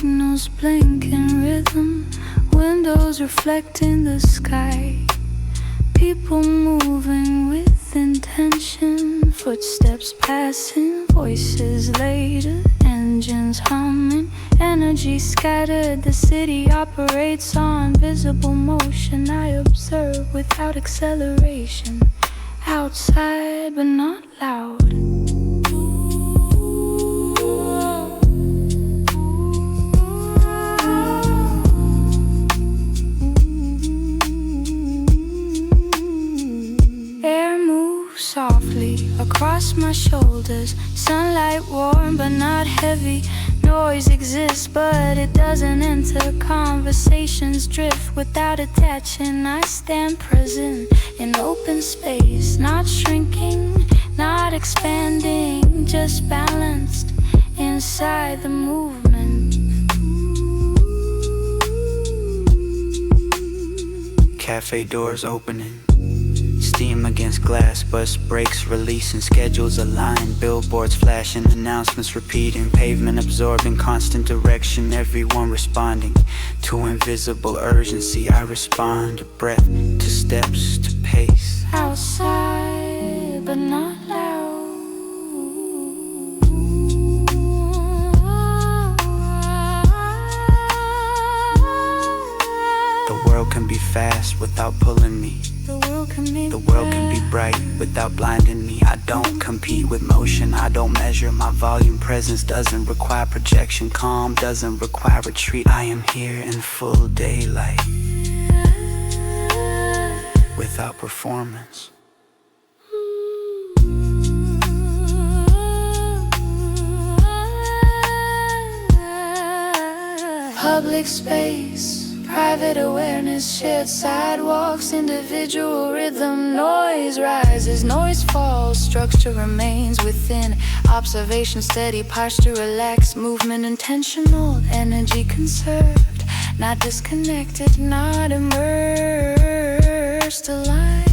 signals blink in rhythm, windows reflecting the sky. People moving with intention, footsteps passing, voices later, engines humming, energy scattered. The city operates on visible motion. I observe without acceleration, outside but not loud. Softly across my shoulders, sunlight warm but not heavy. Noise exists but it doesn't enter. Conversations drift without attaching. I stand present in open space, not shrinking, not expanding, just balanced inside the movement. Cafe doors opening, steam against glass, bus brakes releasing, schedules aligned, billboards flashing, announcements repeating, pavement absorbing constant direction, everyone responding to invisible urgency. I respond to breath, to steps, to pace. Outside but not loud. The world can be fast without pulling me. The world can be bright without blinding me. I don't compete with motion, I don't measure my volume. Presence doesn't require projection, calm doesn't require retreat. I am here in full daylight, without performance. Public space, private awareness, shared sidewalks, individual rhythm. Noise rises, noise falls, structure remains within. Observation steady, posture relaxed, movement intentional, energy conserved, not disconnected, not immersed, aligned.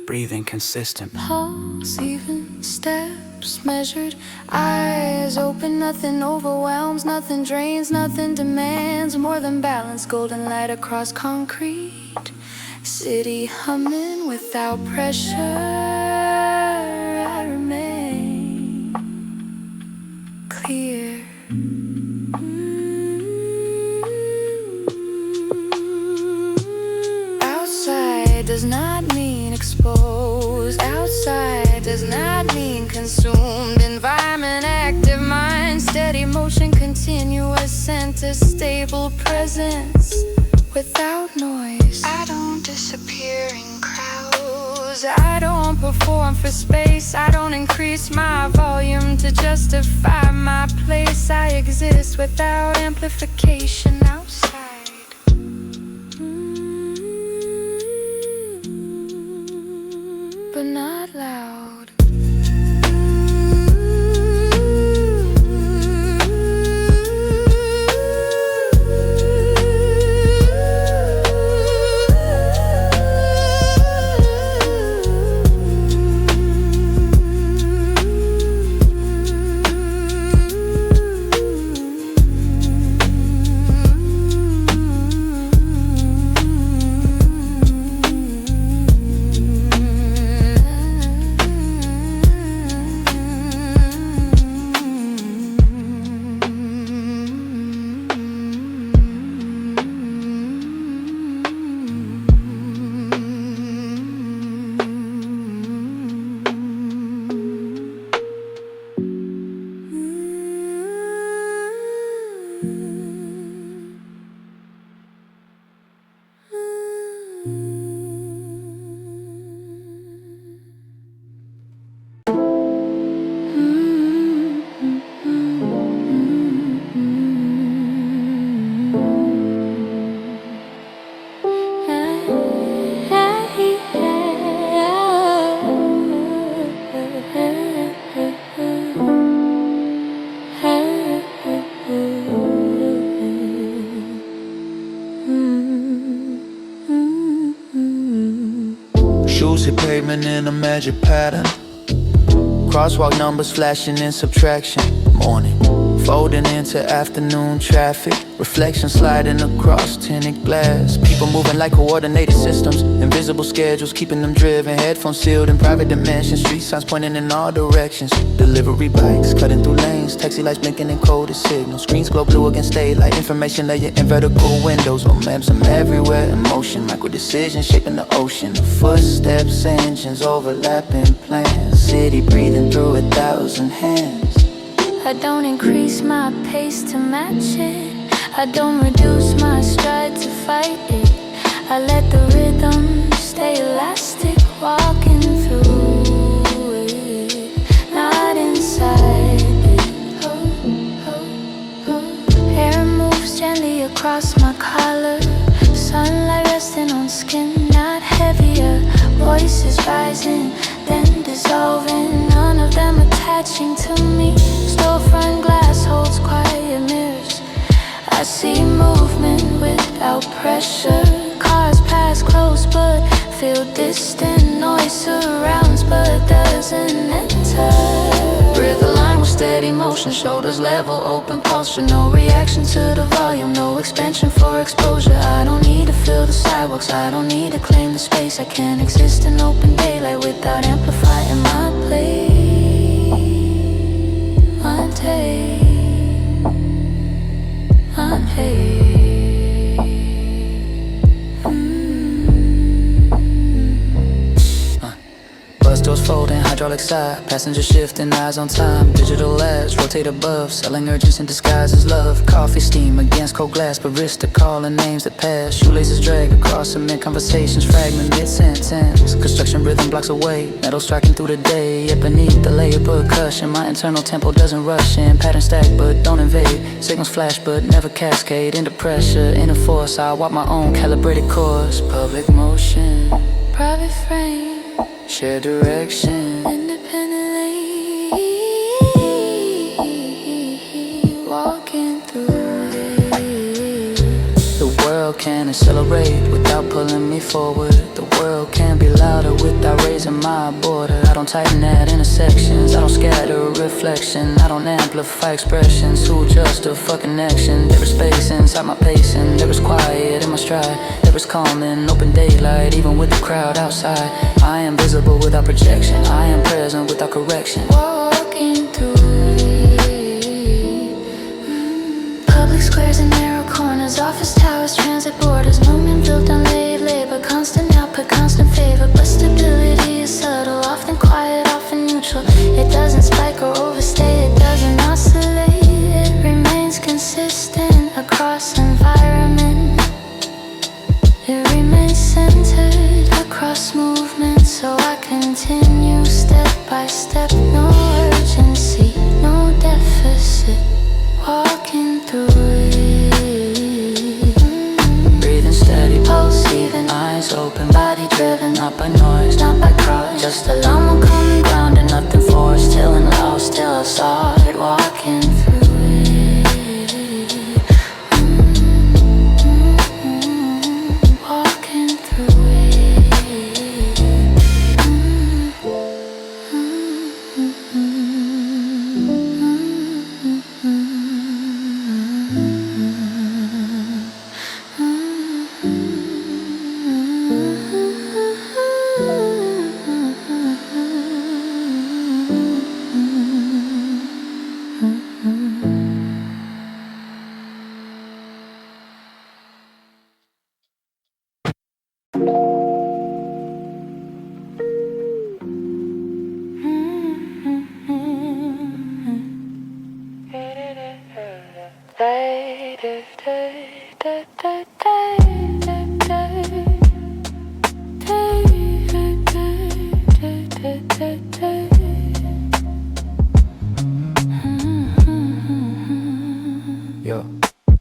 Breathing consistent, Pulse even, steps measured, eyes open. Nothing overwhelms, nothing drains, nothing demands more than balance. Golden light across concrete, city humming without pressure. I remain clear. Outside does not mean exposed. Outside does not mean consumed. Environment, active mind, steady motion, continuous center, stable presence without noise. I don't disappear in crowds. I don't perform for space. I don't increase my volume to justify my place. I exist without amplification outside. But not loud. Shoes hit pavement in a magic pattern. Crosswalk numbers flashing in subtraction. Morning, folding into afternoon traffic. Reflection sliding across tinted glass. People moving like coordinated systems. Invisible schedules keeping them driven. Headphones sealed in private dimensions. Street signs pointing in all directions. Delivery bikes cutting through lanes. Taxi lights blinking in coded signals. Screens glow blue against daylight. Information layer in vertical windows. On maps I'm everywhere in motion. Micro decisions shaping the ocean. Footsteps, engines overlapping plans. City breathing through 1,000 hands. I don't increase my pace to match it. I don't reduce my stride to fight it. I let the rhythm stay elastic, walking through it, not inside it. Air moves gently across my collar. Sunlight resting on skin, not heavier. Voices rising, then dissolving. None of them attaching to me. Storefront glass holds quiet mirrors. I see movement without pressure. Cars pass close but feel distant. Noise surrounds but doesn't enter. Breathe aligned with steady motion. Shoulders level, open posture. No reaction to the volume, no expansion for exposure. I don't need to fill the sidewalks, I don't need to claim the space. I can't exist in open daylight without amplifying my place. Bus doors folding, hydraulic side. Passenger shifting, eyes on time. Digital ads rotate above. Selling urgency in disguise as love. Coffee steam against cold glass. Barista calling names that pass. Shoelaces drag across cement. Conversations fragment mid-sentence. Construction rhythm blocks away. Metal striking through the day. Yet beneath the layer percussion. My internal tempo doesn't rush in. Pattern stack but don't invade. Signals flash but never cascade. Into pressure, inner force. I walk my own calibrated course. Public motion, Private frame, share direction. independently walking through it. The world can accelerate without pulling me forward. The world can be louder without raising my border. I don't tighten at intersections, I don't scatter reflection. I don't amplify expressions, who just a fucking action. There is space inside my pacing, there is quiet in my stride. There is calm in open daylight, even with the crowd outside. I am visible without projection, I am present without correction. Walking through it. Public squares and narrow corners, office towers, transit borders. Movement built on laid labor, constant output, constant favor. But stability is subtle, often quiet, often neutral. It doesn't spike or overstay, it doesn't oscillate. It remains consistent across environment. It remains centered across movement, so I continue step by step. No urgency, no deficit. Walking through it. Breathing steady, Pulse even, eyes open, body driven, not by noise, not by crowd. just a llama common ground and nothing forced. Till and loud, still I started walking through it. Walking through it.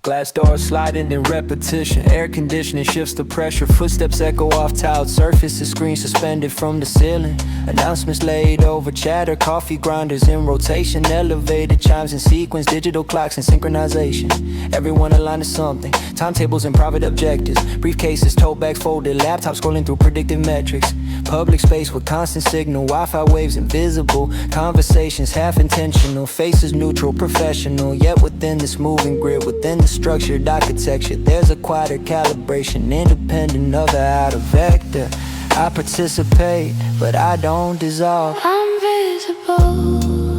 Glass doors sliding in repetition. Air conditioning shifts the pressure. Footsteps echo off tiled surfaces. Screen suspended from the ceiling. Announcements laid over chatter. Coffee grinders in rotation. Elevated chimes in sequence. Digital clocks in synchronization. Everyone aligned to something. Timetables and private objectives. Briefcases, tote bags folded. Laptops scrolling through predictive metrics. Public space with constant signal. Wi-Fi waves invisible. Conversations half intentional. Faces neutral, professional. Yet within this moving grid, within the structured architecture, there's a quieter calibration, independent of the outer vector. I participate, but I don't dissolve. I'm visible,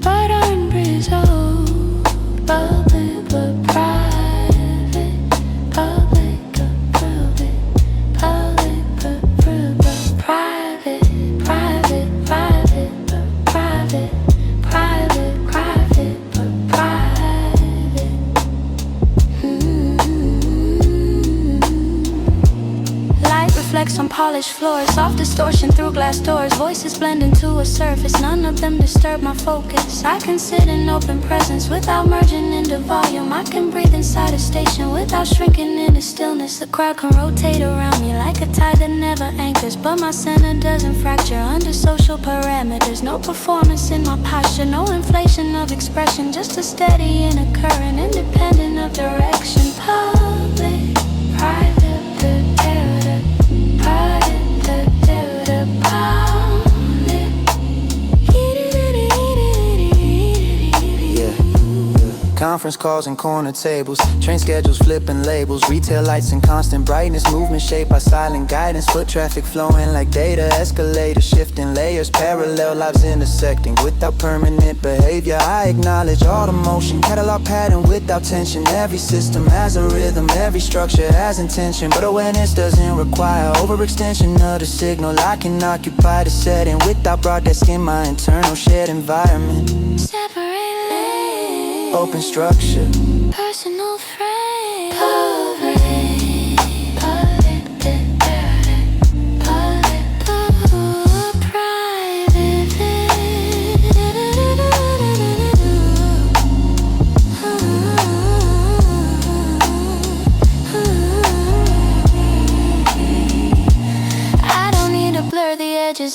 but unresolved. Public but private. Public but private. Public but private. Private, private but private. Private, private but private. Light reflects on polished floors. Soft distortion through glass doors. Voices blend into a surface. None of them disturb my focus. I can sit in open presence without merging into volume. I can breathe inside a station without shrinking into stillness. The crowd can rotate around me like a tide that never anchors, but my center doesn't fracture under social parameters. No performance in my posture, no inflation of expression, just a steady and a current, independent of direction. Public, private, Conference calls and corner tables, train schedules flipping labels, retail lights in constant brightness, movement shaped by silent guidance, foot traffic flowing like data, escalators shifting layers, parallel lives intersecting without permanent behavior. I acknowledge all the motion, catalog pattern without tension. Every system has a rhythm, every structure has intention, but awareness doesn't require overextension of the signal. I can occupy the setting without broadcasting my internal shared environment. Separate lanes, open structure, personal frame,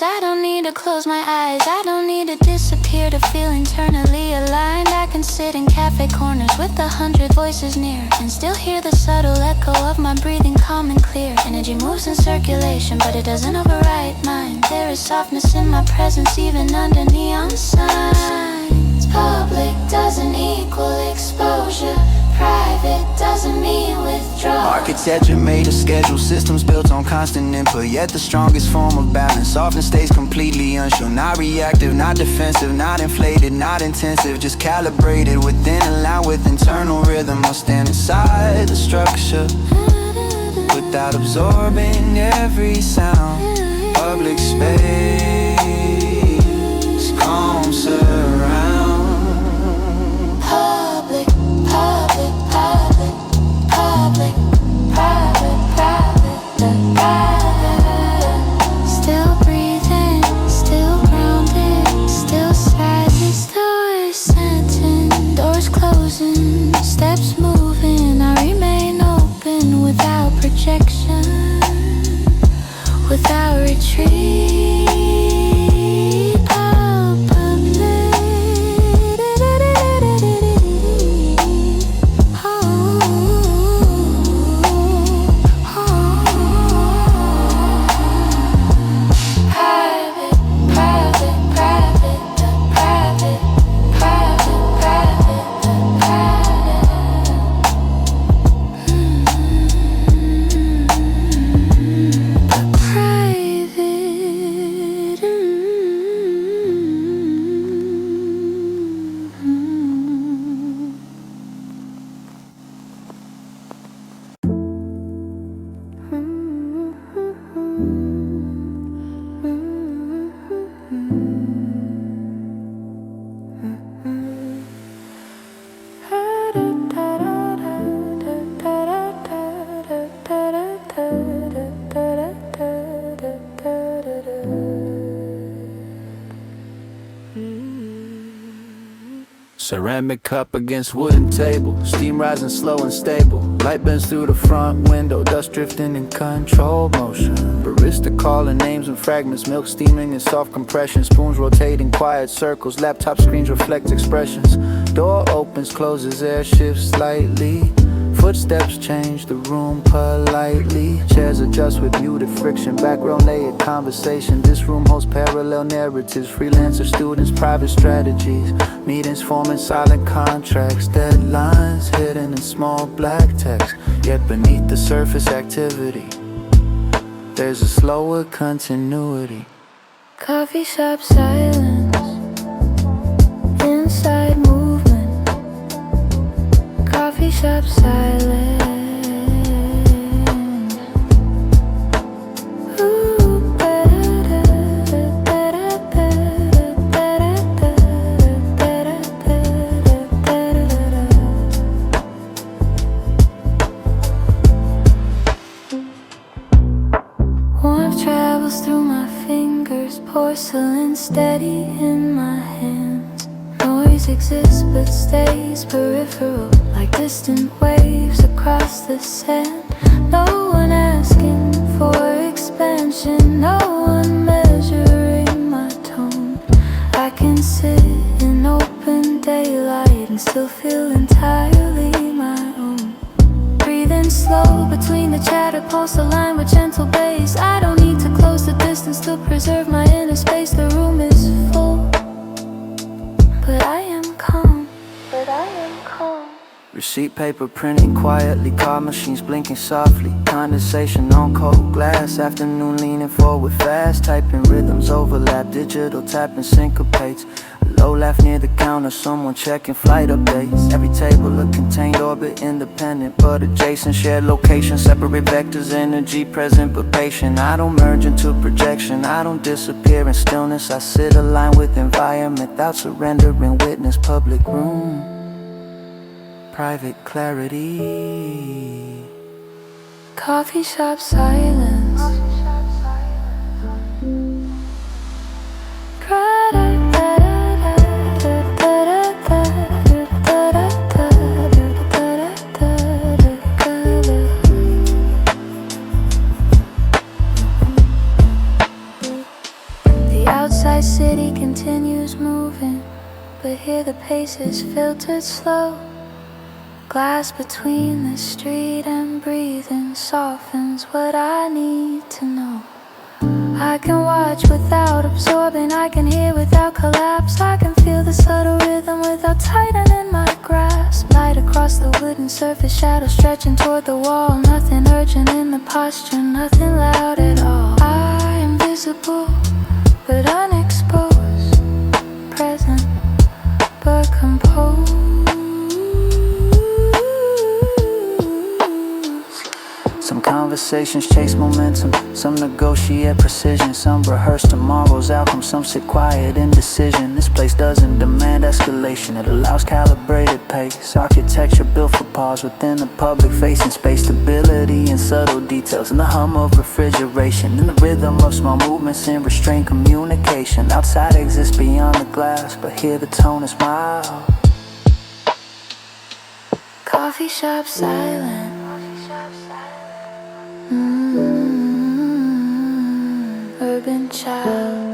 I don't need to close my eyes, I don't need to disappear to feel internally aligned. I can sit in cafe corners with 100 voices near and still hear the subtle echo of my breathing calm and clear. Energy moves in circulation, but it doesn't override mine. There is softness in my presence even under neon signs. Public doesn't equal exposure, private doesn't mean withdrawal. Architecture made of schedule, systems built on constant input, yet the strongest form of balance often stays completely unsure. Not reactive, not defensive, not inflated, not intensive, just calibrated within a line with internal rhythm. I stand inside the structure without absorbing every sound. Public space, calm surround. Public, public, public, public, private, private, private. Still breathing, still grounded, still silence. Doors sentient, doors closing, steps moving. I remain open without projection, without retreat. Ceramic cup against wooden table, steam rising slow and stable. Light bends through the front window, dust drifting in control motion. Barista calling names and fragments, milk steaming in soft compression. Spoons rotating quiet circles, laptop screens reflect expressions. Door opens, closes, air shifts slightly. Footsteps change the room politely. Chairs adjust with muted friction. Background layered conversation. This room holds parallel narratives. Freelancer students, private strategies. Meetings forming silent contracts. Deadlines hidden in small black text. Yet beneath the surface activity, there's a slower continuity. Coffee shop silence, inside movement. Coffee shop silence. Warmth travels through my fingers, porcelain steady in my hands. Noise exists but stays peripheral, like distant waves across the sand. No one asking for expansion, no one measuring my tone. I can sit in open daylight and still feel entirely my own. Breathing slow between the chatter, pulse aligned with gentle bass. I don't need to close the distance to preserve my inner space. The room is full, but I am calm. Receipt paper printing quietly, card machines blinking softly. Condensation on cold glass, afternoon leaning forward fast. Typing rhythms overlap, digital tapping syncopates. A low laugh near the counter, someone checking flight updates. Every table a contained orbit, independent but adjacent. Shared location, separate vectors, energy present but patient. I don't merge into projection, I don't disappear in stillness. I sit aligned with environment without surrendering witness. Public room, private clarity. Coffee shop silence. The outside city continues moving, but here the pace is filtered slow. Glass between the street and breathing softens what I need to know. I can watch without absorbing, I can hear without collapse. I can feel the subtle rhythm without tightening my grasp. Light across the wooden surface, shadows stretching toward the wall. Nothing urgent in the posture, nothing loud at all. I am visible, but unexposed. Present, but composed. Some conversations chase momentum, some negotiate precision. Some rehearse tomorrow's outcome, some sit quiet in decision. This place doesn't demand escalation, it allows calibrated pace. Architecture built for pause within the public facing space. Stability in subtle details, in the hum of refrigeration, in the rhythm of small movements in restrained communication. Outside exists beyond the glass, but here the tone is mild. Coffee shop silent. Urban child.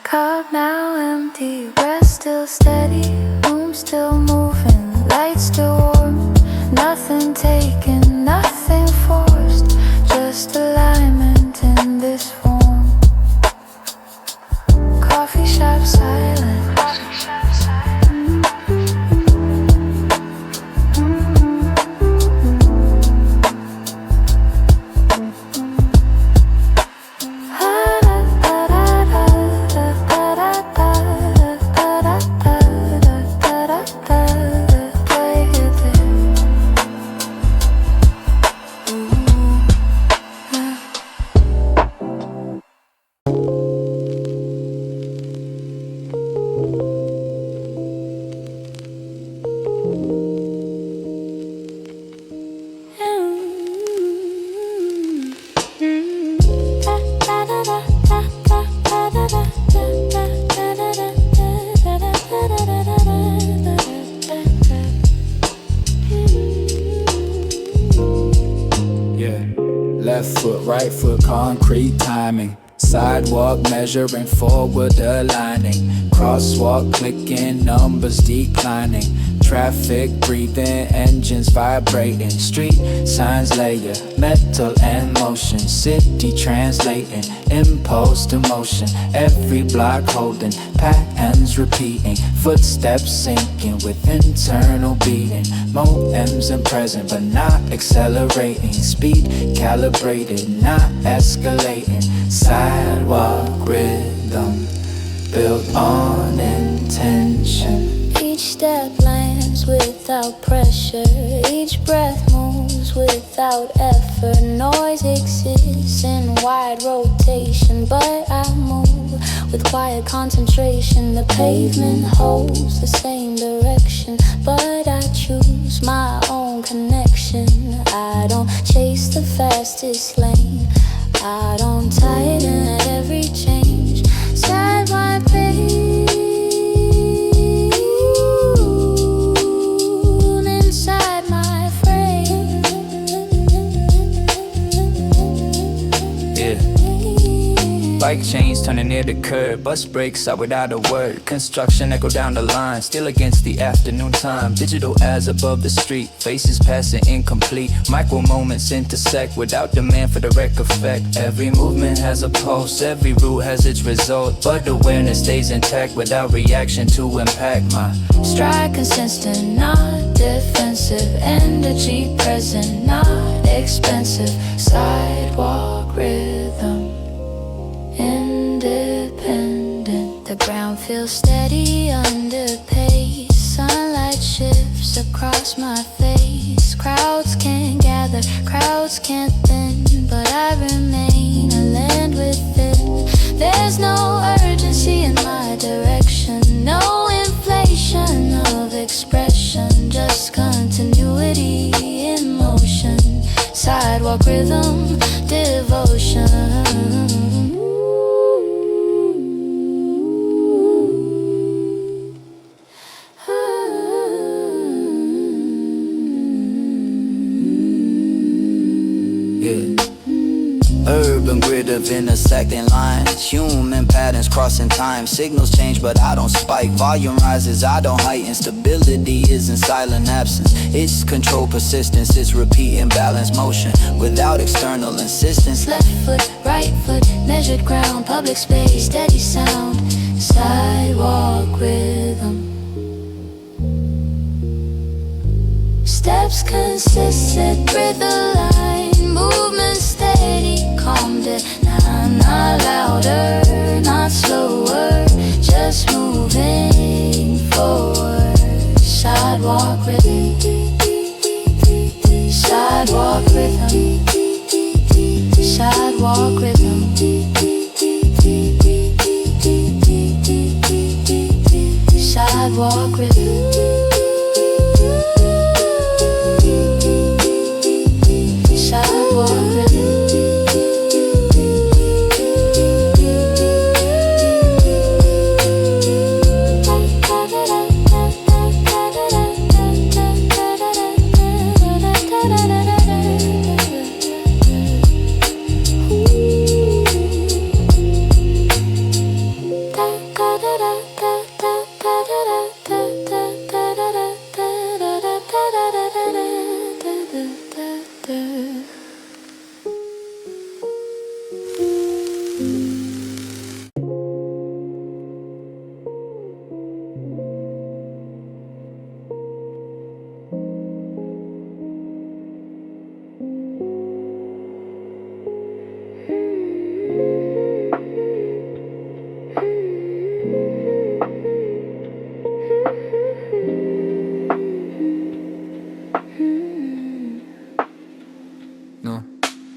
Cup now empty, breath still steady, room still moving, light still warm. Nothing taken, nothing forced, just alignment in this form. Coffee shop silent. Play it right foot concrete timing. Sidewalk measuring forward aligning. Crosswalk clicking, numbers declining. Traffic breathing, engines vibrating. Street signs layer, metal and motion. City translating, impulse to motion. Every block holding, patterns repeating. Footsteps sinking with internal beating. Modems and present but not accelerating. Speed calibrated, not escalating. Sidewalk rhythm built on intention. Each step lands without pressure. Each breath moves without effort. Noise exists in wide rotation, but I move with quiet concentration. The pavement holds the same direction, but I choose my own connection. I don't chase the fastest lane. I don't tighten at every change. Sidewalk pain inside my frame. Yeah. Bike chains turning near the curb. Bus brakes out without a word. Construction echo down the line. Still against the afternoon time. Digital as above the street. Faces passing incomplete. Micro moments intersect without demand for direct effect. Every movement has a pulse. Every route has its result. But awareness stays intact without reaction to impact. My Stride consistent, not defensive. Energy present, not expensive. Sidewalk rhythm, independent. The ground feels steady under pace. Sunlight shifts across my face. Crowds can't gather, crowds can't bend, but I remain a land within. There's no urgency in my direction, no inflation of expression, just continuity in motion. Sidewalk rhythm, devotion. Urban grid of intersecting lines. Human patterns crossing time. Signals change but I don't spike. Volume rises, I don't heighten. Stability isn't silent absence. It's control persistence. It's repeating balance motion without external insistence. Left foot, right foot, measured ground. Public space, steady sound. Sidewalk rhythm. Steps consistent with the line. Movement steady, calm down. Not louder, not slower, just moving forward. Sidewalk rhythm. Sidewalk rhythm. Sidewalk rhythm. Sidewalk rhythm. Sidewalk rhythm.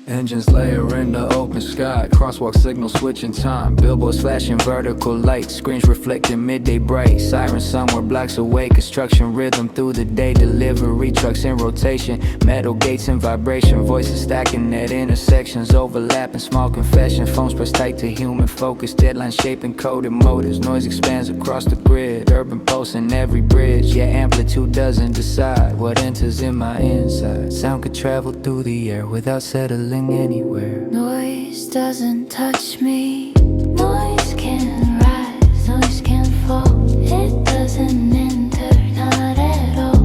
Engines layer in the open sky. Crosswalk signal switching time. Billboards flashing vertical lights. Screens reflecting midday bright. Sirens somewhere blocks away. Construction rhythm through the day. Delivery trucks in rotation. Metal gates in vibration. Voices stacking at intersections. Overlapping small confession. Phones pressed tight to human focus. Deadlines shaping coded motives. Noise expands across the grid. Urban pulse in every bridge. Yeah, amplitude doesn't decide what enters in my inside. Sound could travel through the air without settling anywhere. Noise doesn't touch me. Noise can rise, noise can fall. It doesn't enter, not at all.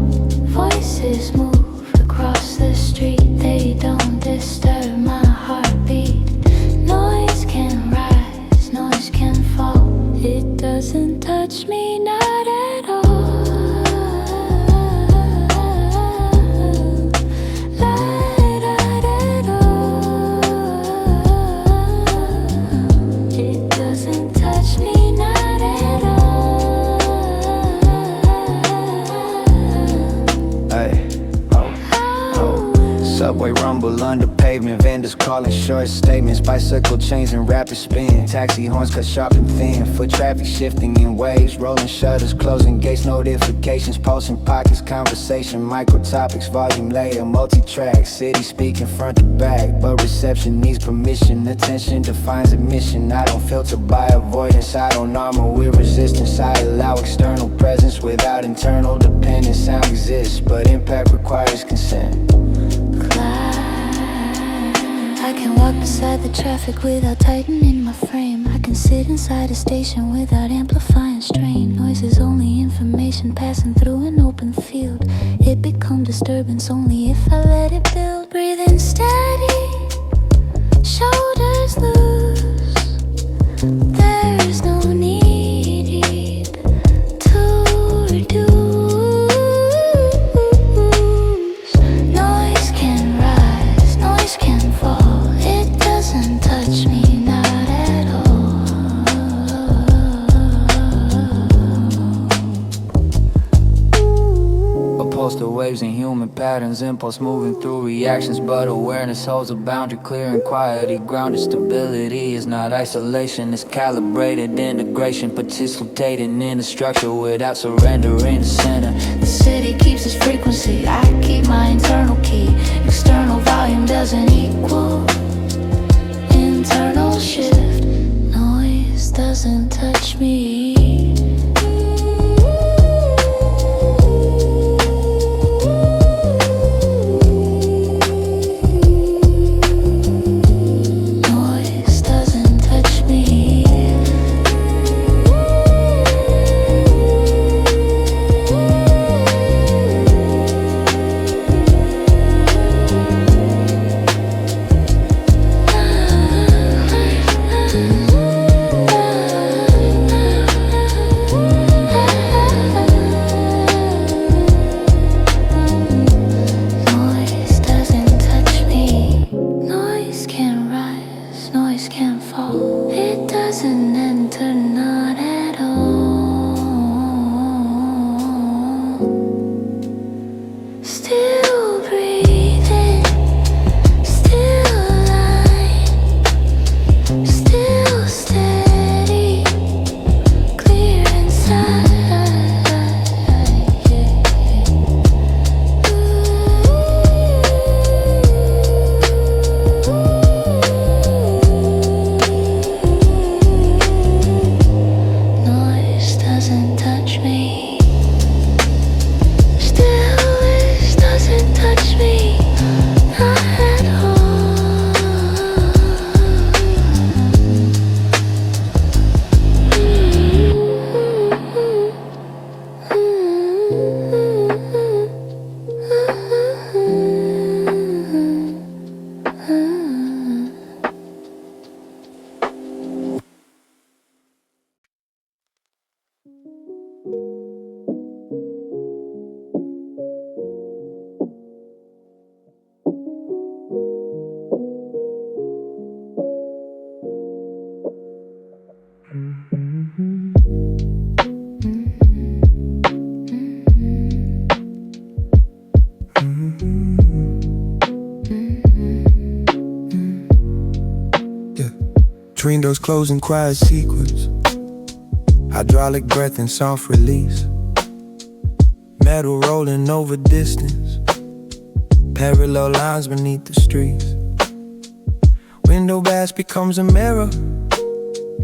Voices move across the street, they don't disturb my heartbeat. Noise can rise, noise can fall. It doesn't touch me, not at all. It doesn't touch me, not at all. Hey, subway rumble under pavement, vendors calling short statements, bicycle chains in rapid spin, taxi horns cut sharp and thin, foot traffic shifting in waves, rolling shutters, closing gates, notifications, pulsing pockets, conversation, micro topics, volume layer, multi-track, city speaking front to back, but reception needs permission, attention defines admission. I don't filter by avoidance, I don't armor with resistance, I allow external presence without internal dependence. Sound exists, but impact requires consent. I can walk beside the traffic without tightening my frame. I can sit inside a station without amplifying strain. Noise is only information passing through an open field. It becomes disturbance only if I let it build. Breathing steady, shoulders loose. There's no need to reduce. Noise can rise, noise can fall. It doesn't touch me, not at all. Opposed to waves and human patterns, impulse moving through reactions, but awareness holds a boundary, clear and quietly grounded. Stability is not isolation, it's calibrated integration, participating in the structure without surrendering the center. The city keeps its frequency, I keep my internal key. External volume doesn't equal internal shift. Noise doesn't touch me. Noise doesn't touch me. Noise doesn't touch me. Noise can rise, noise can fall. It doesn't enter, not at all. Still breathing, still alive, still steady, clear inside. Noise doesn't touch me. Stillness doesn't touch me, not at all. Between those closing quiet sequence, hydraulic breath and soft release, metal rolling over distance, parallel lines beneath the streets. Window bash becomes a mirror,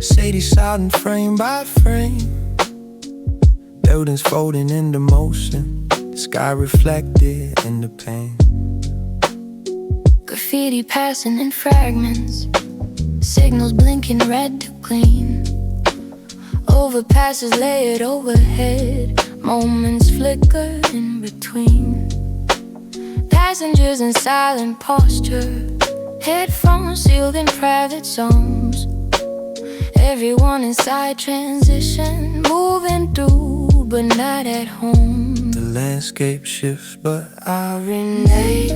Sadie silent frame by frame, buildings folding into motion, the sky reflected in the pain. Graffiti passing in fragments, signals blinking red to clean. Overpasses layered overhead, moments flicker in between. Passengers in silent posture, headphones sealed in private zones. Everyone inside transition, moving through but not at home. The landscape shifts, but I renege,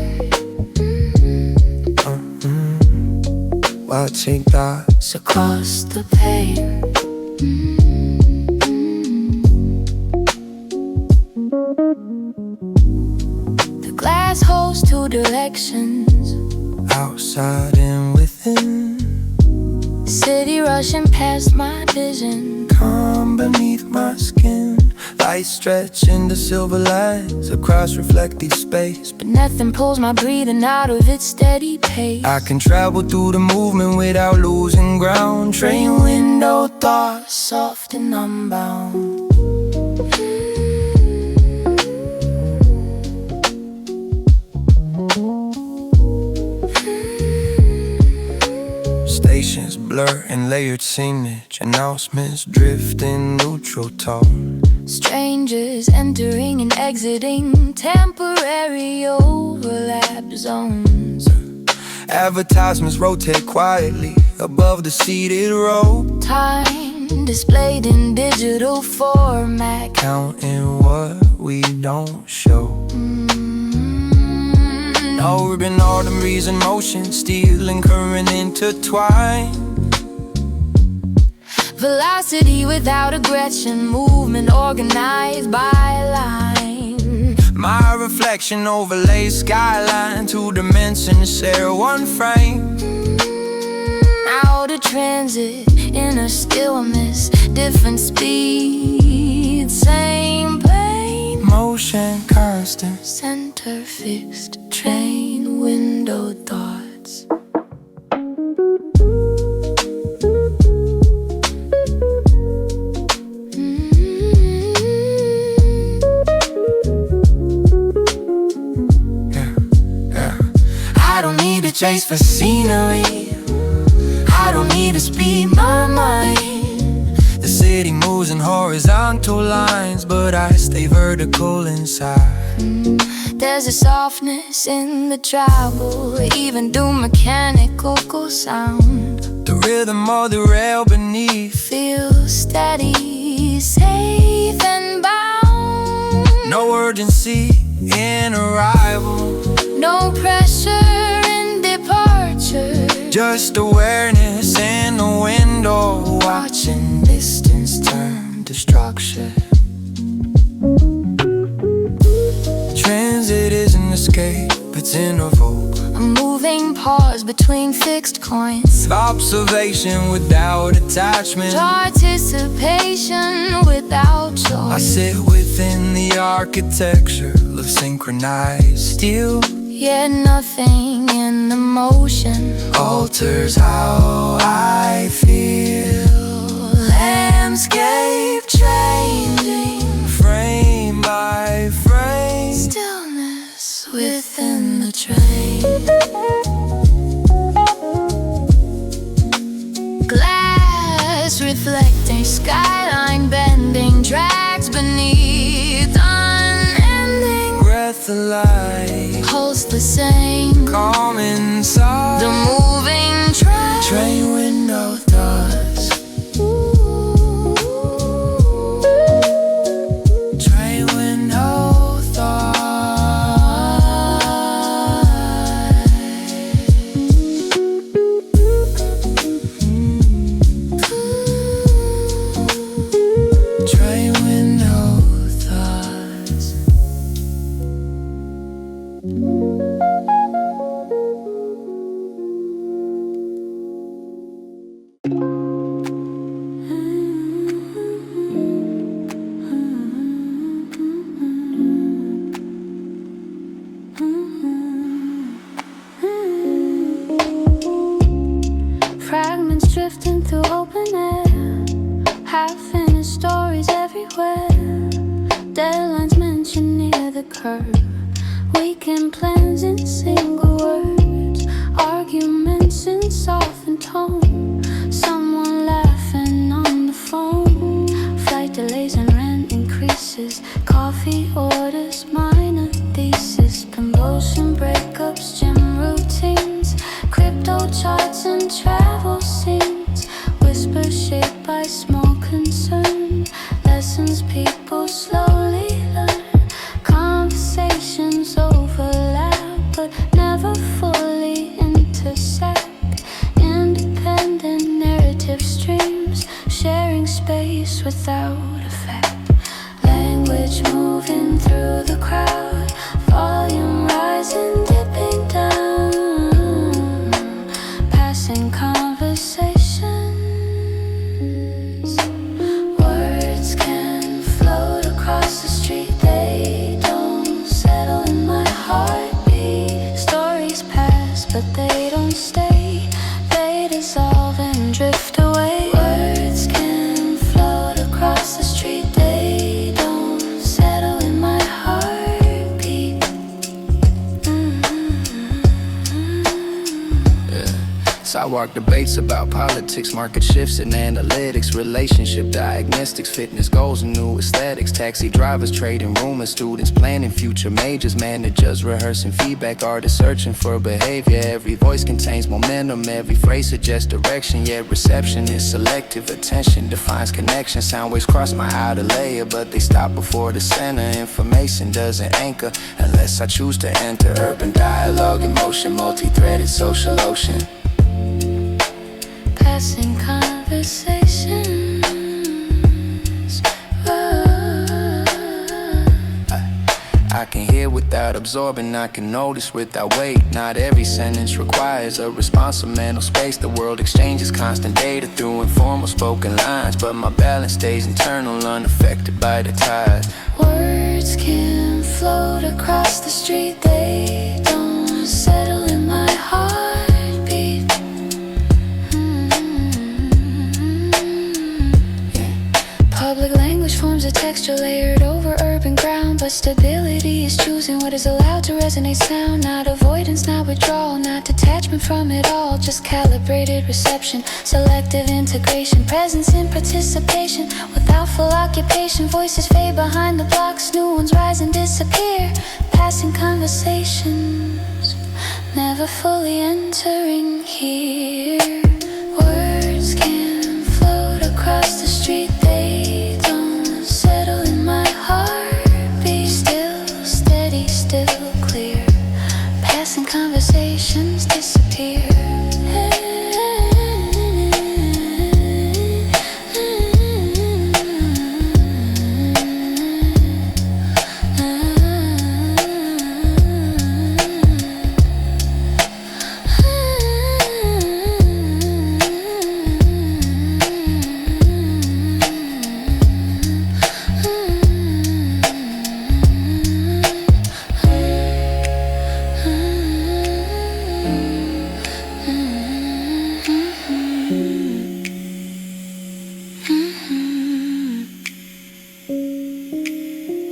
watching thoughts across the pain. The glass holds two directions, outside and within. city rushing past my vision. Calm beneath my skin, light stretch into silver lines across reflective space. But nothing pulls my breathing out of its steady pace. I can travel through the movement without losing ground. Train window thoughts, soft and unbound. stations blur in layered scenage. Announcements drift in neutral tone. Strangers entering and exiting, temporary overlap zones. Advertisements rotate quietly above the seated row. Time displayed in digital format, counting what we don't show. Urban arteries in motion, steel and current intertwined. Velocity without aggression, movement organized by line. My reflection overlays skyline, two dimensions share one frame. Out of transit, inner stillness, different speed, same plane. Motion constant, center fixed, train window thoughts. I don't need to chase for scenery, I don't need to speed my mind. The city moves in horizontal lines, but I stay vertical inside. There's a softness in the travel, even through mechanical sound. The rhythm of the rail beneath feels steady, safe and bound. No urgency in arrival, no pressure in departure, just awareness in the window, watching distance turn to structure. Transit isn't escape, it's interval. A moving pause between fixed coins. Observation without attachment. Participation without choice. I sit within the architecture of synchronized steel. Yet nothing in the motion alters how I feel. Landscape changing, frame by frame. Stillness within the train. Glass reflecting, skyline bending, tracks beneath, unending. Breath alive, pulse the same, calm inside. The moving train, train window thoughts. Train window thoughts. Train window thoughts. Fragments drifting through open air, half-finished stories everywhere. Deadlines mentioned near the curb, weekend plans in single words. arguments in softened tone, someone laughing on the phone, flight delays and rent increases, coffee orders, minor thesis, promotion breakups, gym routines, crypto charts and travel scenes, whispers shaped by small concern, lessons people slowly learn, conversations overlap but never fully intersect, independent narrative streams, sharing space without effect, language moving through the crowd, volume rising, dipping down, passing conversations. Words can float across the street, they don't settle in my heartbeat. Stories pass, but they don't stay, they dissolve and drift away. Words can float across the street, they don't settle in my heartbeat. Sidewalk debates about politics, market shifts and analytics, relationship diagnostics, fitness goals and new aesthetics, taxi drivers trading rumors, students planning future majors, managers rehearsing feedback, artists searching for behavior. Every voice contains momentum, every phrase suggests direction, yet reception is selective. Attention defines connection, sound waves cross my outer layer, but they stop before the center. Information doesn't anchor unless I choose to enter. Urban dialogue, emotion, multi-threaded social ocean. Passing conversations. I can hear without absorbing, I can notice without weight. Not every sentence requires a response or mental space. The world exchanges constant data through informal spoken lines, but my balance stays internal, unaffected by the tides. Words can float across the street, they don't settle in my heartbeat. Public language forms a texture layered over urban ground, but stability is choosing what is allowed to resonate sound. Not avoidance, not withdrawal, not detachment from it all, just calibrated reception, selective integration, presence in participation without full occupation. Voices fade behind the blocks, new ones rise and disappear, passing conversations, never fully entering here. Words can float across the street, they don't settle in my heartbeat. Still steady, still clear, passing conversations disappear.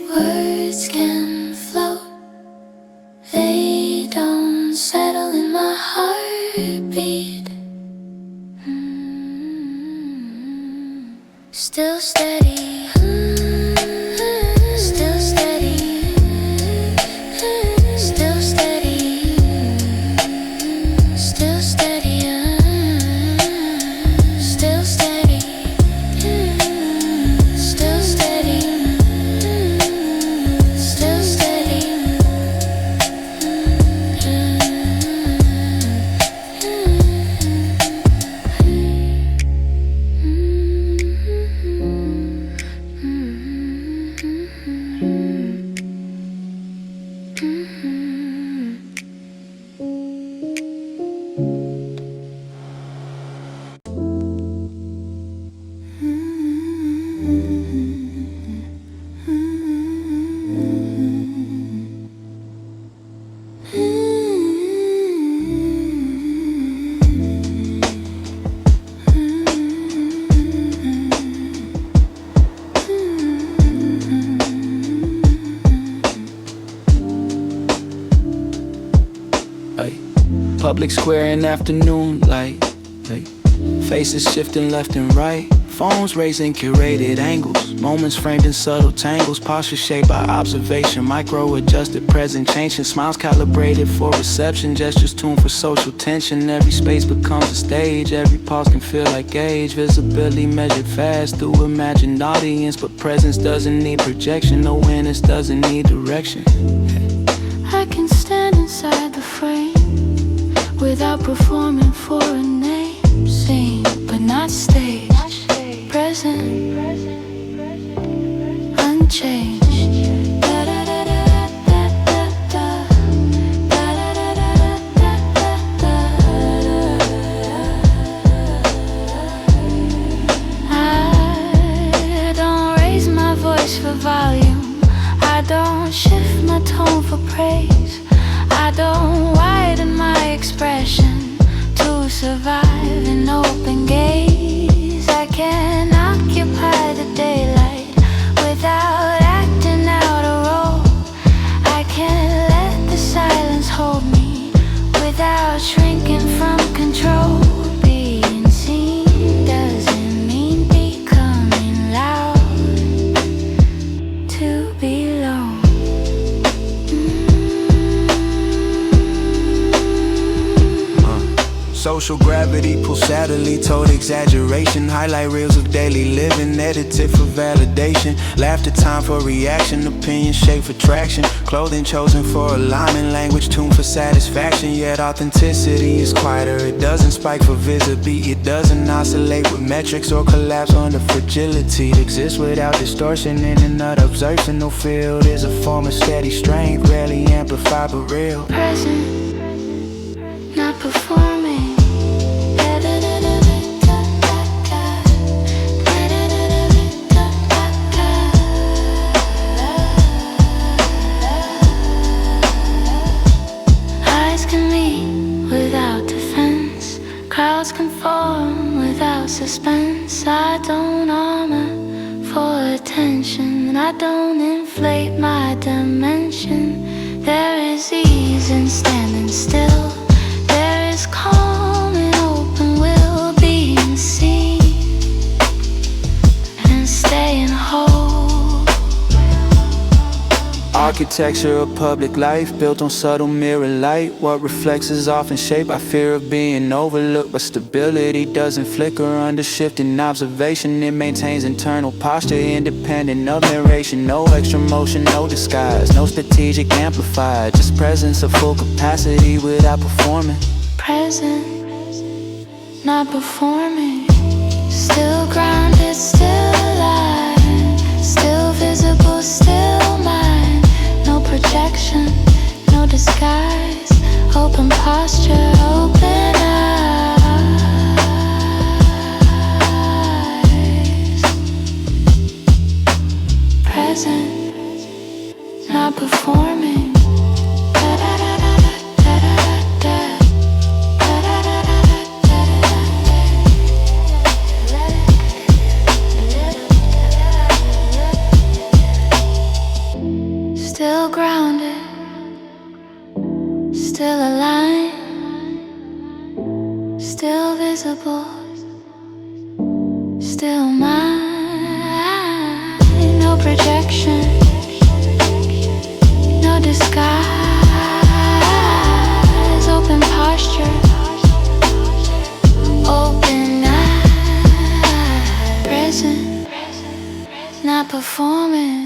Words can float, they don't settle in my heartbeat. Still steady, still steady, still steady, still steady, still steady, still steady. Still steady. public square in afternoon light. Faces shifting left and right. Phones raising curated angles. Moments framed in subtle tangles. Posture shaped by observation. Micro-adjusted presentation. Smiles calibrated for reception. Gestures tuned for social tension. Every space becomes a stage. Every pause can feel like age. Visibility measured fast through imagined audience. But presence doesn't need projection. Awareness doesn't need direction. I can stand inside the frame without performing for a name. Sing, but not stage. Present, unchanged. I don't raise my voice for volume. I don't shift my tone for praise. I don't widen my expression to survive an open gaze. I can occupy the daylight without acting out a role. I can let the silence hold me without shrinking from control. Being seen doesn't mean becoming loud to belong. Social gravity pulls subtly toward exaggeration. Highlight reels of daily living, edited for validation. Laughter time for reaction, opinion shaped for traction. Clothing chosen for alignment, language tuned for satisfaction. Yet authenticity is quieter, it doesn't spike for visibility. It doesn't oscillate with metrics or collapse under fragility. It exists without distortion in an unobservable field. Is a form of steady strength, rarely amplified but real. Present, not performing. Eyes can meet without defense. Crowds can form without suspense. I don't armor for attention. I don't inflate my dimension. There is ease in standing still. There is calm in open will. Being seen and staying whole. Architecture of public life, built on subtle mirror light. What reflects is often shaped by fear of being overlooked, but stability doesn't flicker under shifting observation. It maintains internal posture, independent of narration. No extra motion, no disguise, no strategic amplifier. Just presence of full capacity without performing. Present, not performing. Still grounded, still alive. Still visible, still mine. No projection, no disguise. Open posture, open eyes. Present, not performing. Still grounded, still aligned, still visible, still mine. No projection, no disguise. Open posture, open eye. Present, not performing.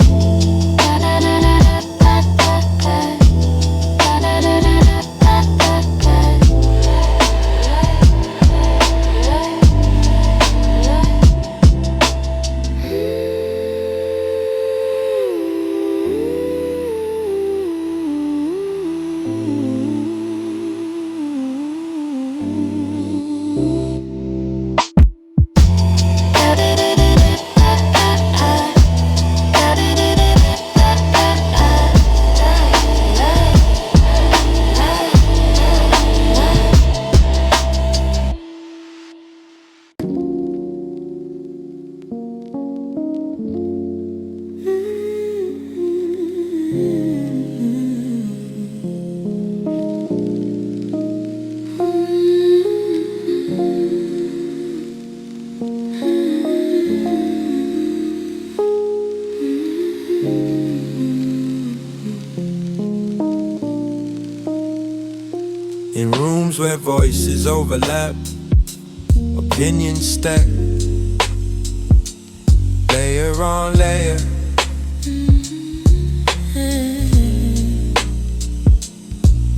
voices overlap, opinions stack, layer on layer.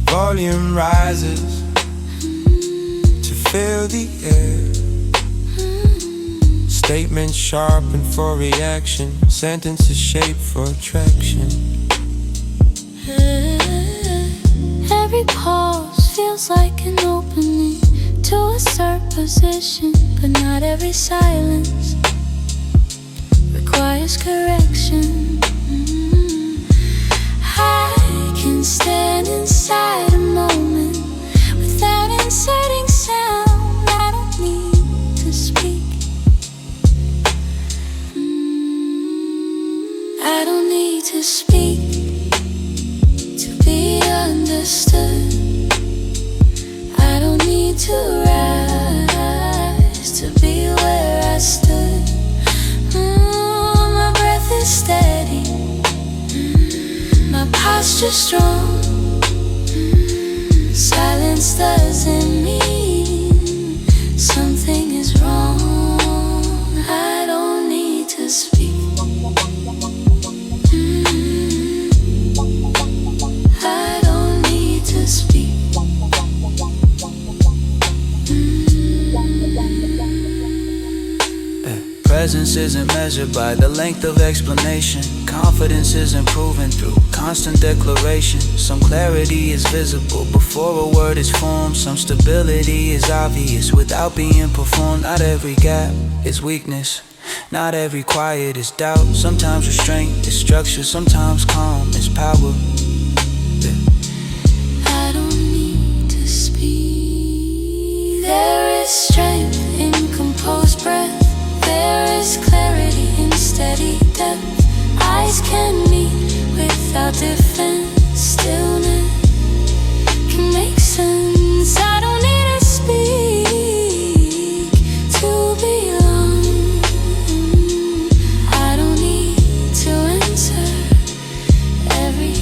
Volume rises to fill the air. Statements sharpened for reaction, sentences shaped for attraction. Every pause feels like an opening to assert position, but not every silence requires correction. I can stand inside a moment without inserting sound. I don't need to speak. I don't need to speak to be understood. I don't need to rise to be where I stood. My breath is steady, my posture strong. Silence doesn't mean something is wrong. I don't need to speak. I don't need to speak. Presence isn't measured by the length of explanation. Confidence isn't proven through constant declaration. Some clarity is visible before a word is formed. Some stability is obvious without being performed. Not every gap is weakness, not every quiet is doubt. Sometimes restraint is structure, sometimes calm is power. I don't need to speak. There is strength in composed breath. There is clarity in steady depth. Eyes can meet without defense. Stillness can make sense. I don't need to speak to belong. I don't need to answer every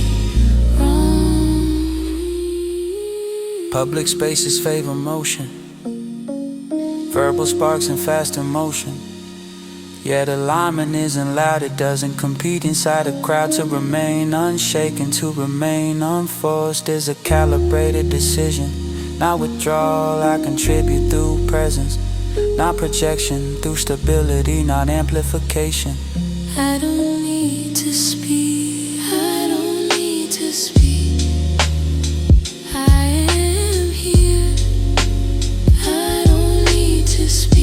wrong. Public spaces favor motion, verbal sparks and fast emotion. Yet alignment isn't loud, it doesn't compete inside a crowd. To remain unshaken, to remain unforced is a calibrated decision. Not withdrawal, I contribute through presence. Not projection, through stability, not amplification. I don't need to speak. I don't need to speak. I am here. I don't need to speak.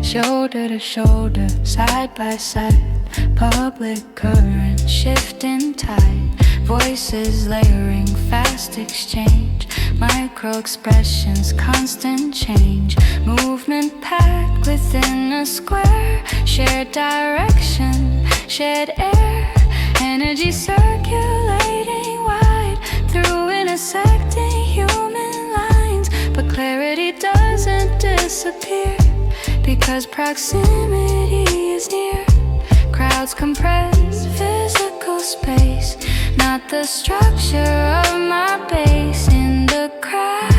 Shoulder to shoulder, side by side, public current, shifting tide. Voices layering, fast exchange, micro expressions, constant change. Movement packed within a square, shared direction, shared air. Energy circulating wide through intersecting human lines. But clarity doesn't disappear, because proximity is near. Crowds compress physical space, not the structure of my base. In the crowd,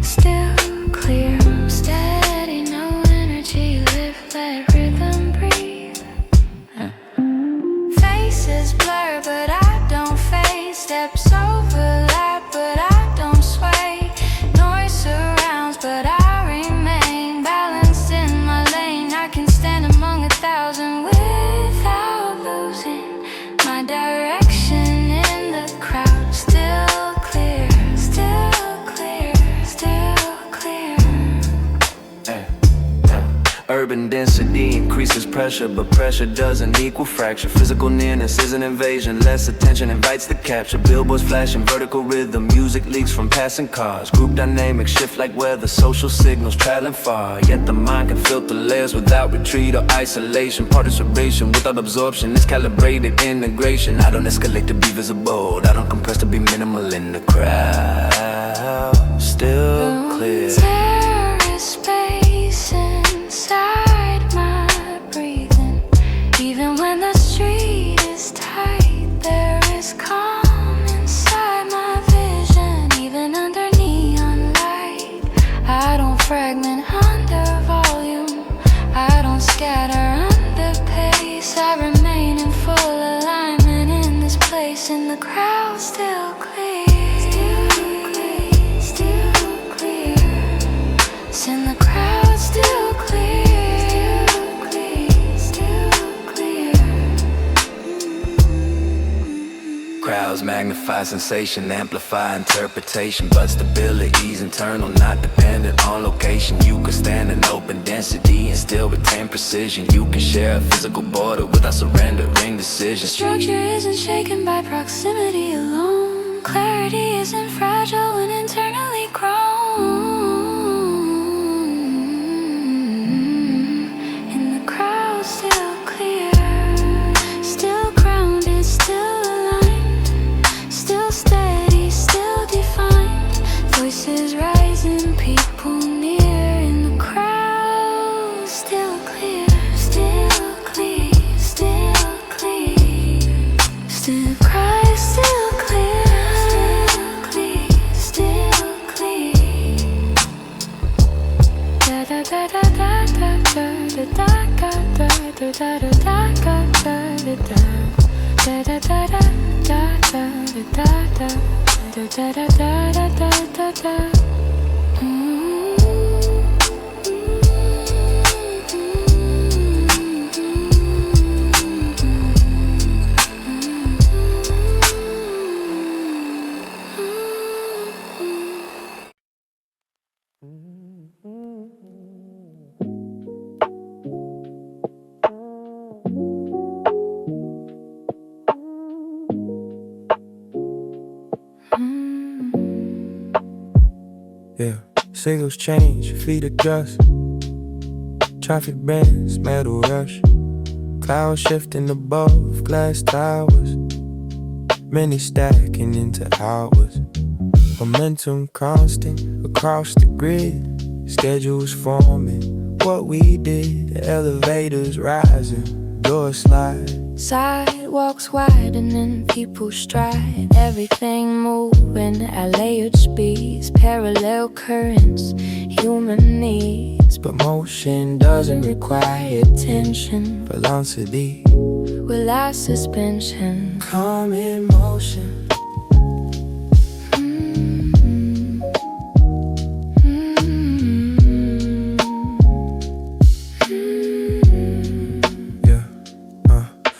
still clear, steady, no energy, lift, let rhythm breathe. Faces blur, but I don't fade. Steps overlap, but I don't sway. Noise surrounds, but I remain balanced in my lane. I can stand among 1,000 without losing my direction. In the crowd, still clear, still clear, still clear. Urban density increases pressure, but pressure doesn't equal fracture. Physical nearness is an invasion, less attention invites the capture. Billboards flashing vertical rhythm, music leaks from passing cars. Group dynamics shift like weather, social signals traveling far. Yet the mind can filter layers without retreat or isolation. Participation without absorption is calibrated integration. I don't escalate to be visible, I don't compress to be minimal. In the crowd, still clear. There is space inside my breathing. Even when the street is tight, there is calm inside my vision. Even under neon light, I don't fragment under volume, I don't scatter under pace. I remain in full alignment in this place. In the crowd, still clear, still clear, still clear. In the crowd, still clear, still clear, still clear. Crowds magnify sensation, amplify interpretation, but stability's internal, not dependent on location. You can stand in open density and still retain precision. You can share a physical border without surrendering decisions. Structure isn't shaken by proximity alone. Clarity isn't fragile when internally grown. In the crowd, still clear, still grounded, still aligned, still steady, still defined. Voices rising, people near. In the crowd, still clear, still clear, still clear. Still cry, still clear, still clear, still clear. Da da da da da da da da da da da da da da da da da da Yeah, signals change, feet adjust. Traffic bends, metal rush. Clouds shifting above glass towers. Many stacking into hours. Momentum constant across the grid. Schedules forming what we did. Elevators rising, doors slide. Sidewalks widening, people stride. Everything moving at layered speeds. Parallel currents, human needs. But motion doesn't require tension. Velocity without suspension. calm in motion.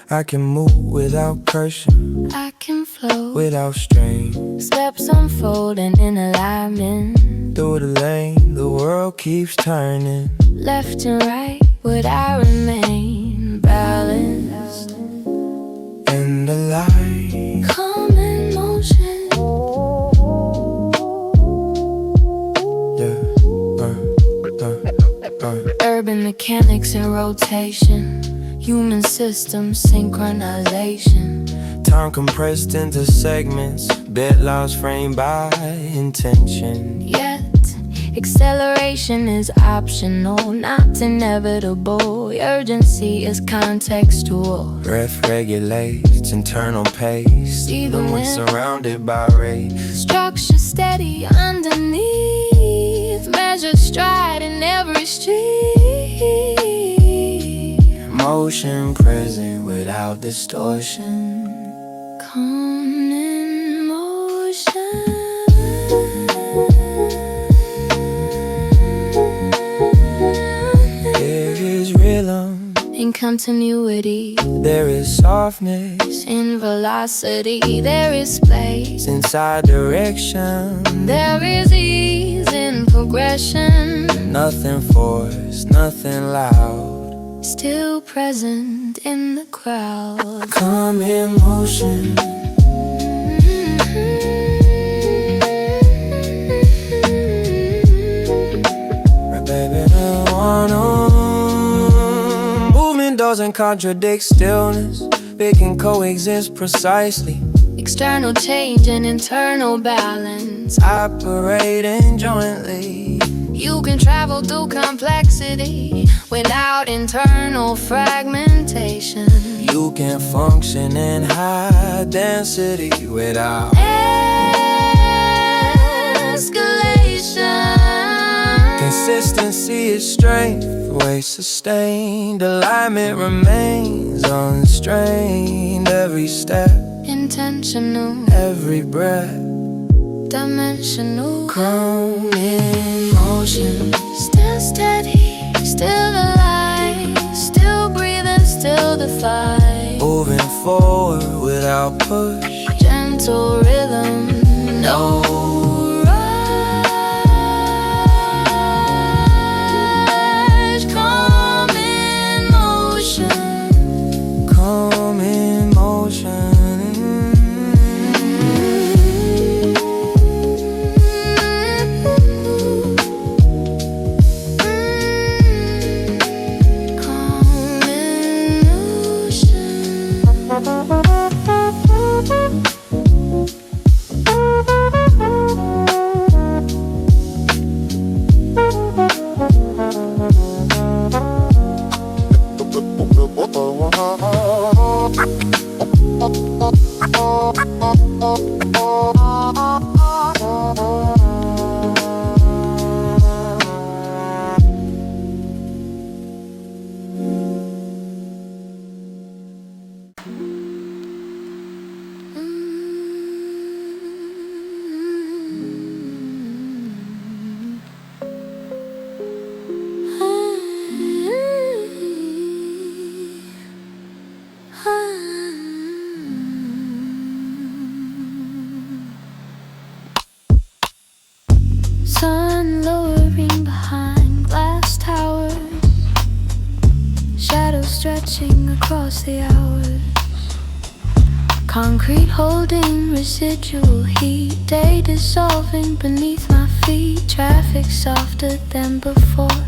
I can move without pressure, I can flow without strain. Steps unfolding in alignment. Through the lane, the world keeps turning. Left and right, would I remain? balanced in the light. calm in motion. Urban mechanics in rotation, human systems synchronization. Time compressed into segments, bit laws framed by intention. Yet acceleration is optional, not inevitable. Urgency is contextual. Breath regulates internal pace, Even when when surrounded by rays. Structure steady underneath, measured stride in every street. Motion present without distortion. Calm in motion. There is rhythm, In continuity, there is softness, in velocity, there is space. inside direction. There is ease in progression, Nothing forced, nothing loud. still present in the crowd. Come in motion. Right, baby, I wanna. Movement doesn't contradict stillness. They can coexist precisely. External change and internal balance. Operating jointly. You can travel through complexity without internal fragmentation. You can function in high density without Escalation. consistency is strength, way sustained. Alignment remains unstrained. Every step, Intentional, every breath, dimensional. come in motion. Still steady, still alive, still breathing, still defy. Moving forward without push. Gentle rhythm, no rush. Calm in motion. Come in motion. Calm in motion. Sun lowering behind glass towers, shadows stretching across the hours. Concrete holding residual heat, day dissolving beneath my feet. Traffic softer than before,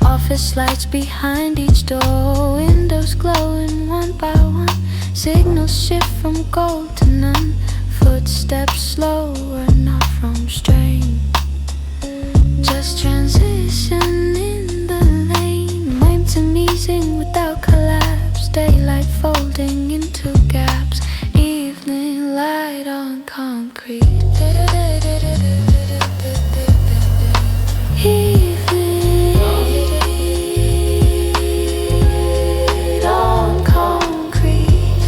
office lights behind each door. Windows glowing one by one, signals shift from gold to none. Footsteps slower, not from strain, just transition in the lane. Momentum easing without collapse, daylight folding into gaps. Evening light on concrete. Evening on concrete.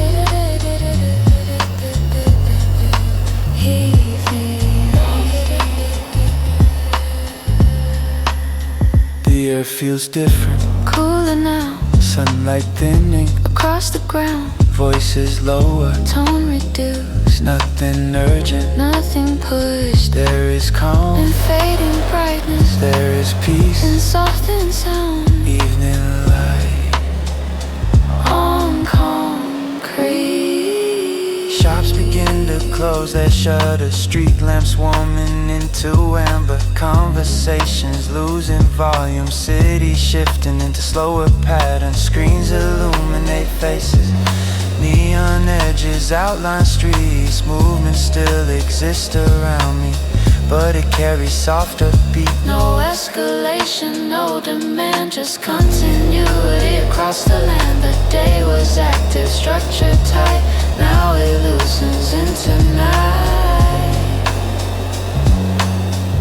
The air feels different. Cooler now, Sunlight thinning. across the ground, Voices lower. tone reduced, Nothing urgent. nothing pushed. There is calm. And fading brightness, There is and peace. softened sound. Evening light. On close that shutter. Street lamps warming into amber. Conversations losing volume. City shifting into slower patterns. Screens illuminate faces. Neon edges outline streets. Movement still exists around me, but it carries softer beat. No escalation, no demand, just continuity across the land. The day was active, structure tight, now it loosens into night.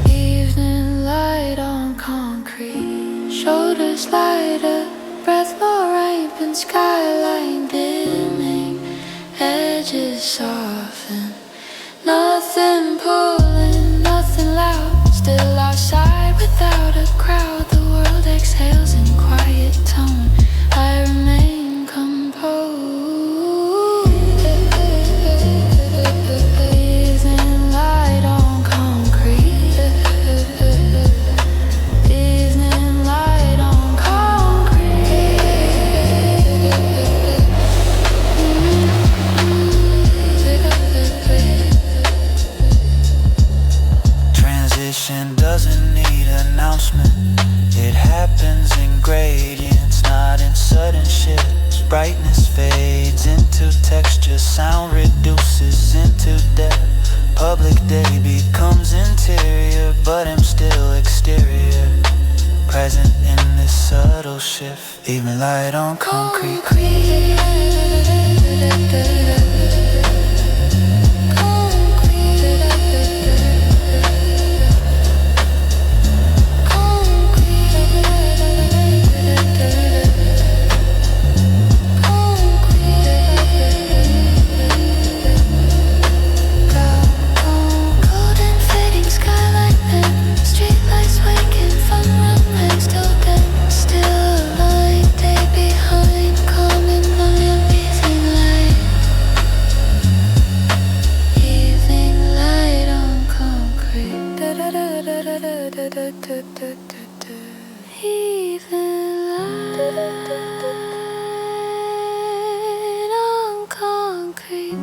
Evening light on concrete, shoulders lighter, breath more ripe, skyline dimming, edges soften. Nothing pulling, nothing loud, still outside without a crowd. The world exhales in quiet tone, I remain composed. Evening light on concrete. Evening light on concrete. Transition doesn't need announcement. It happens in gradients, not in sudden shifts. Brightness fades into texture, sound reduces into depth. Public day becomes interior, but I'm still exterior. Present in this subtle shift. Even light on concrete. Golden fading skyline men, streetlights waking from rumblings till then. Still a light day behind, common line. Evening light on concrete. Evening light on concrete.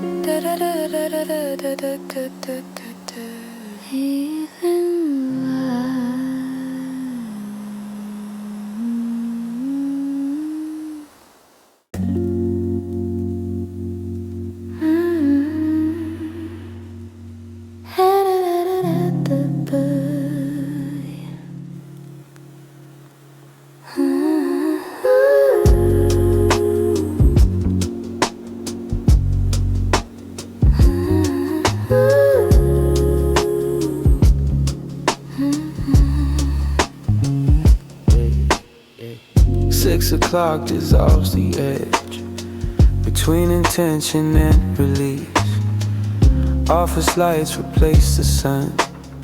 Evening light. 6 o'clock dissolves the edge between intention and release. Office lights replace the sun.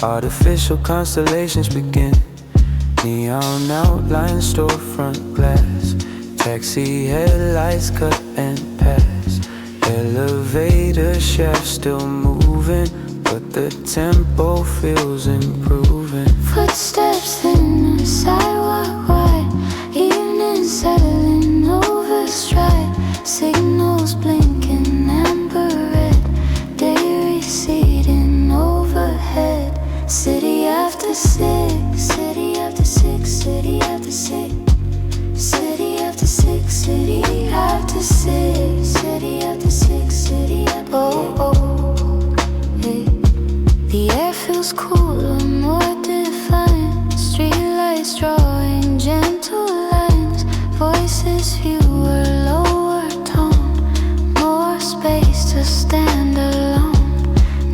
Artificial constellations begin. Neon outline storefront glass. Taxi headlights cut and pass. Elevator shaft still moving, but the tempo feels improving. Footsteps in the sidewalk wide. Evening settling over stride. Signals blinking amber red. Day receding overhead. City after six, city after six, city after six. City after six, city after six, city after six, city after hey. The air feels cooler, more defined. Streetlights drawing gentle lines. Voices fewer, lower tone. More space to stand alone.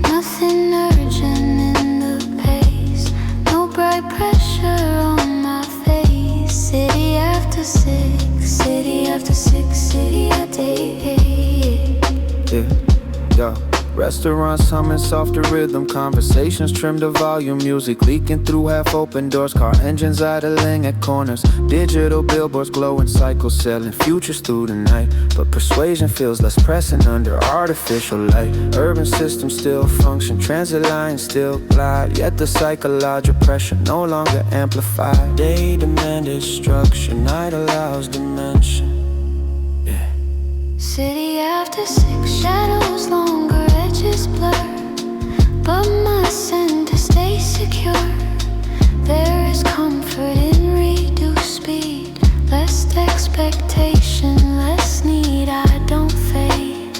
Nothing urgent in the pace. No bright pressure on my face. City after six, city after six, city after eight. Yeah. Restaurants humming softer rhythm. Conversations trim the volume. Music leaking through half-open doors. Car engines idling at corners. Digital billboards glowing cycles, selling futures through the night. But persuasion feels less pressing under artificial light. Urban systems still function. Transit lines still glide. Yet the psychological pressure no longer amplified. Day demanded structure. Night allows dimension. City after six, shadows longer, edges blur. but must send to stay secure. There is comfort in reduced speed, less expectation, less need. I don't fade.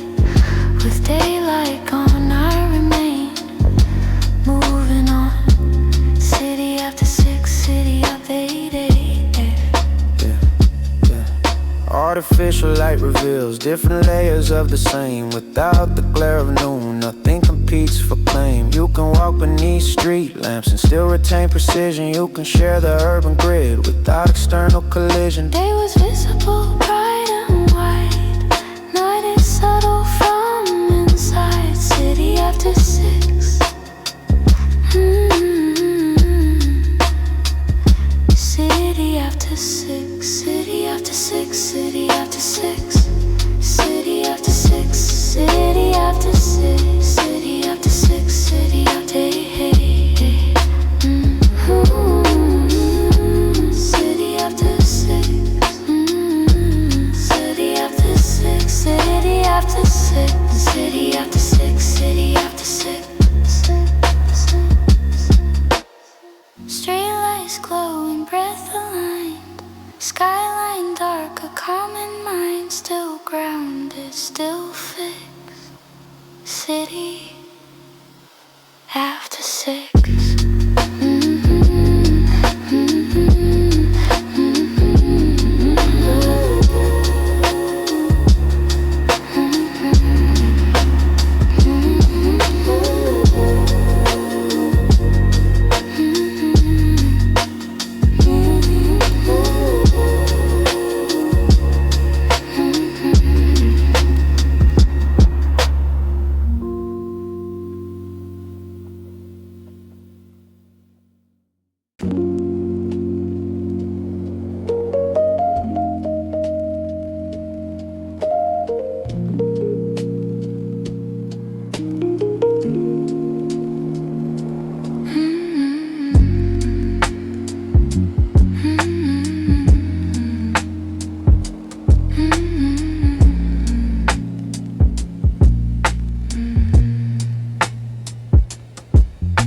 With daylight gone, I remain moving on. City after 6, city after 8, 8, 8. Artificial light reveals different layers of the same. Without the glare of noon, nothing competes for claim. You can walk beneath street lamps and still retain precision. You can share the urban grid without external collision. Day was visible, bright and white. Night is subtle from inside. City after 6. City after 6, city after 6, city after 6, city after 6, city after 6, city after 6, city after 8, 8. City after 6, city after 6, city after 6, city after 6, city after 6. Streetlights glowing, breath aligned. Skyline dark, a common mind. Still grounded, still fixed. City after 6.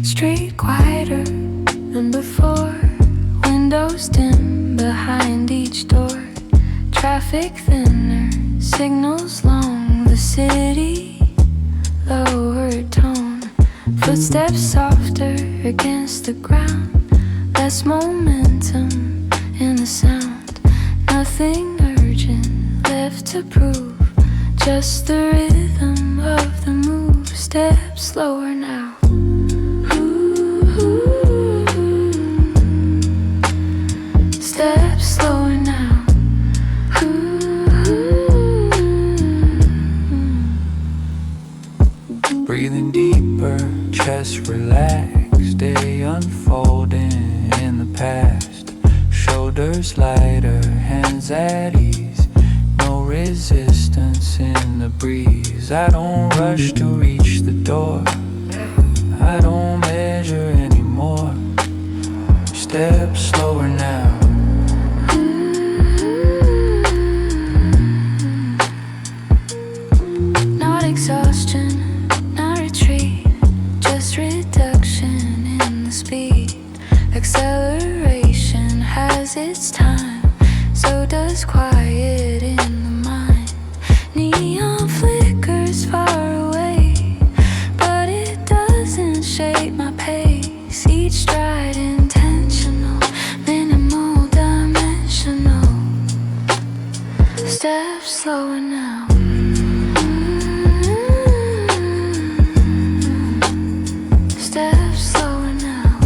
Street quieter than before. Windows dim behind each door. Traffic thinner, signals long. The city lower tone. Footsteps softer against the ground. Less momentum in the sound. Nothing urgent left to prove. Just the rhythm of the move. Steps slower now. Steps slower now. Breathing deeper, chest relaxed. Day unfolding in the past. Shoulders lighter, hands at ease. No resistance in the breeze. I don't rush to reach the door. I don't measure anymore. Steps slower now. Not exhaustion, not retreat, just reduction in the speed. Acceleration has its time, so does quiet in the mind. Neon flickers far away, but it doesn't shape my pace. Each stride intentional, minimal dimensional. Steps slower now. Steps slower now.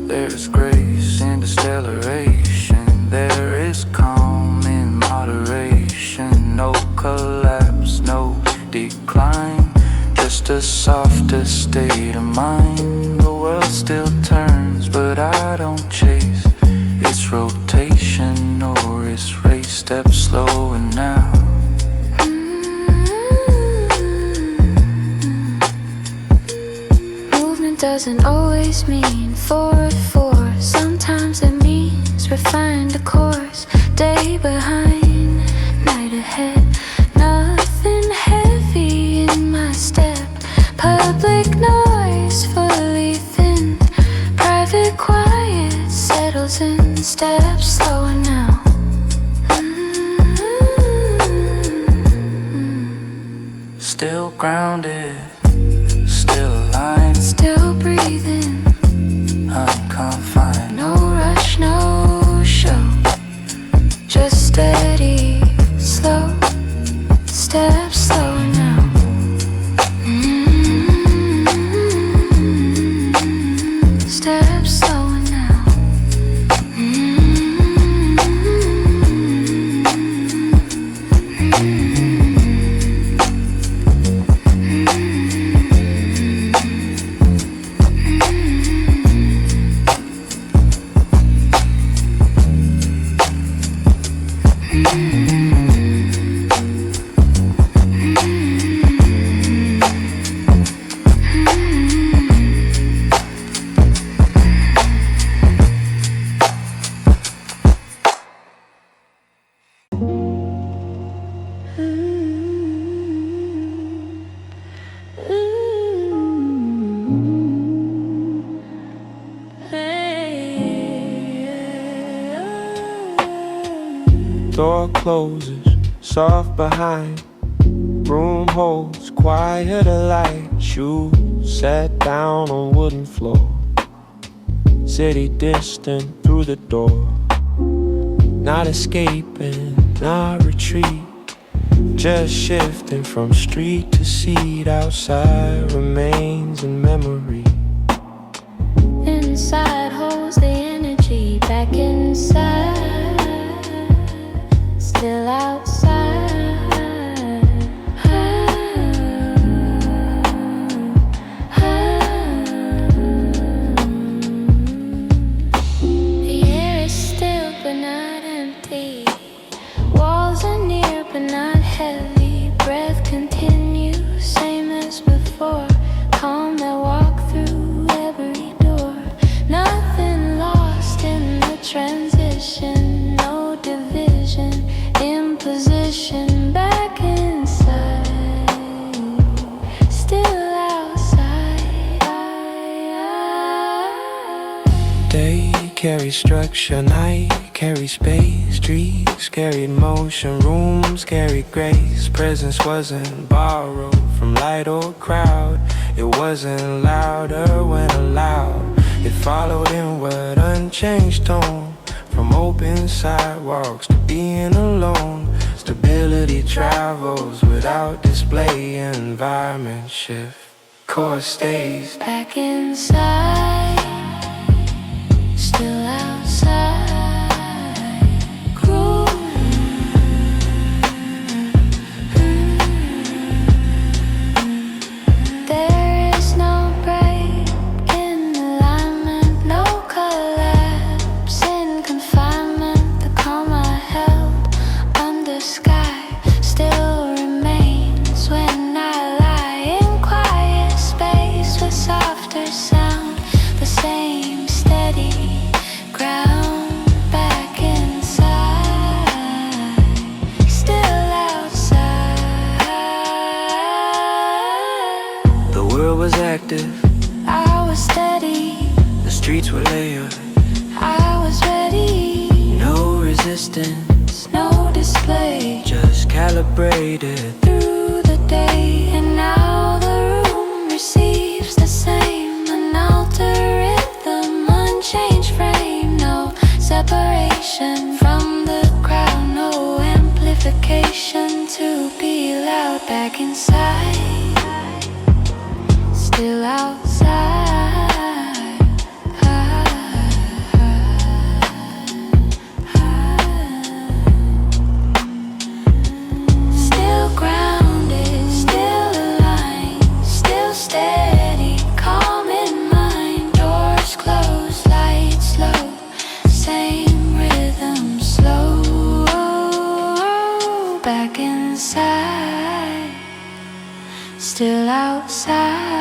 There's grace in deceleration. There is calm in moderation. No collapse, no decline. Just a softer state of mind. The world still turns, but I don't chase its rotation or its race. Steps slower now. Movement doesn't always mean forward force. Sometimes it means refine the course. Day behind, night ahead. ahead. Nothing heavy in my step. Public noise fully thinned. Private quiet settles in. Steps slower now. Still grounded, still aligned, Still breathing. unconfined. No rush, no show. Just steady, slow. Steps slower now. Steps slower now. Door closes, soft behind. Room holds quiet light. Shoes set down on wooden floor. City distant through the door. Not escaping, not retreat. Just shifting from street to seat. Outside remains in memory. Inside holds the energy. Back inside. Still outside. The air is still but not empty. Walls are near but not heavy. Breath continues, same as before. Calm that walk through every door. Nothing lost in the transition. No division. Imposition back inside, still outside. Day carries structure, night carries space. Streets carried motion, rooms carried grace. Presence wasn't borrowed from light or crowd. It wasn't louder when allowed. It followed inward, unchanged tone. From open sidewalks to being alone. Stability travels without display. Environment shift, core stays. Back inside, still outside. Groove. There is no break in alignment, no collapse in confinement. The calm I held under sky still remains when I lie in quiet space with softer sound. The same steady ground. Back inside, still outside. The world was active, I was steady, the streets were layered. I was ready. No resistance, No display just calibrated. through the day. And now the room receives the same. Unaltered rhythm, unchanged frame. No separation from the crowd. No amplification to be loud. Back inside, still outside. Still grounded, still aligned, still steady, calm in mind. Doors closed, lights low, same rhythm, slow. Back inside, still outside.